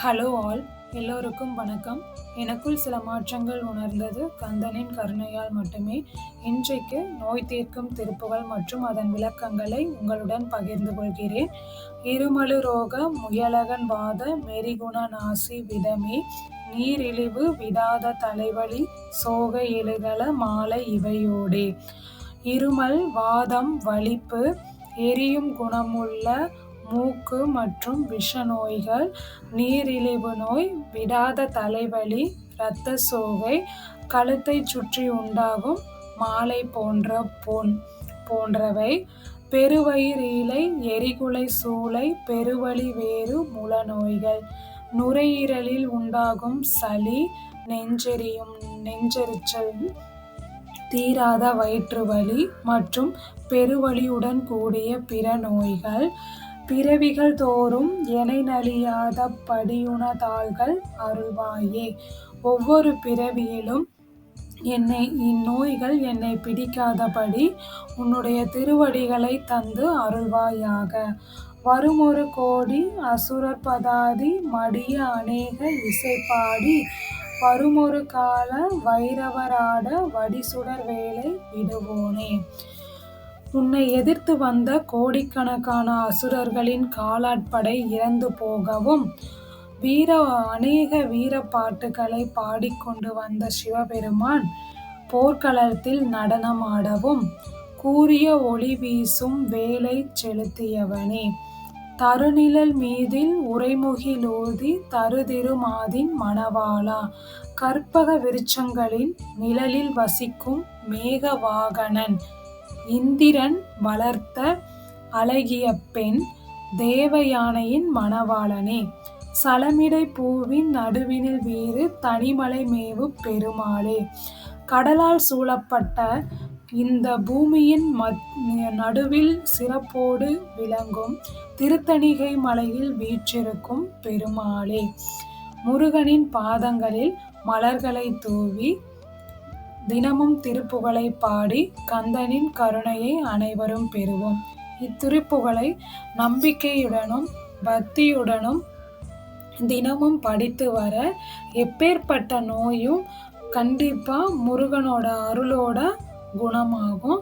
Hello all, எல்லோருக்கும் வணக்கம். எனக்குள் சில மாற்றங்கள் உணர்ந்தது கந்தனின் கருணையால் மட்டுமே. இன்றைக்கு நோய் தீர்க்கும் திருப்புகள் மற்றும் அதன் விளக்கங்களை உங்களுடன் பகிர்ந்து கொள்கிறேன். இருமலு ரோக முயலகன் வாத மெரிகுண நாசி விதமே நீரிழிவு விடாத தலைவலி சோக எழுகல மாலை இவையோடே. இருமல், வாதம், வலிப்பு, எரியும் குணமுள்ள மூக்கு மற்றும் விஷ நோய்கள், நீரிழிவு நோய், விடாத தலைவலி, இரத்த சோகை, கழுத்தை சுற்றி உண்டாகும் மாலை போன்றவை, பெருவயிறீலை, எரிகுலை சூளை, பெருவலி வேறு முல நோய்கள், நுரையீரலில் உண்டாகும் சளி, நெஞ்செரிச்சல், தீராத வயிற்று வலி மற்றும் பெருவலியுடன் கூடிய பிற நோய்கள், பிறவிகள் தோறும் எனை நலியாத படியுணதாள்கள் அருள்வாயே. ஒவ்வொரு பிறவியிலும் இந்நோய்கள் என்னை பிடிக்காதபடி உன்னுடைய திருவடிகளை தந்து அருள்வாயாக. வருமொரு கோடி அசுரர்பதாதி மடிய அநேக இசைபாடி, வருமொரு கால வைரவராட வடிசுடர் வேலை விடுவோனே. உன்னை எதிர்த்து வந்த கோடிக்கணக்கான அசுரர்களின் காலாட்படை இறந்து போகவும், அநேக வீர பாட்டுகளை பாடிக்கொண்டு வந்த சிவபெருமான் போர்க்களத்தில் நடனம் ஆடவும், கூரிய ஒளி வீசும் வேலை செலுத்தியவனே. தருநிழல் மீதில் உறைமுகிலூர்தி தருதிரு மாதின் மணவாளா, கற்பக விருட்சங்களின் நிழலில் வசிக்கும் மேக வாகனன், இந்திரன் வளர்த்த அழகிய பெண் தேவயானையின் மணவாளனே. சலமிடை பூவின் நடுவினில் வீறு தனிமலை மேவு பெருமாளே. கடலால் சூழப்பட்ட இந்த பூமியின் நடுவில் சிறப்போடு விளங்கும் திருத்தணிகை மலையில் வீற்றிருக்கும் பெருமாளே. முருகனின் பாதங்களில் மலர்களை தூவி தினமும் திருப்புகழை பாடி கந்தனின் கருணையை அனைவரும் பெறுவோம். இத்திருப்புகழை நம்பிக்கையுடனும் பக்தியுடனும் தினமும் படித்து வர எப்பேற்பட்ட நோயும் கண்டிப்பா முருகனோட அருளோட குணமாகும்.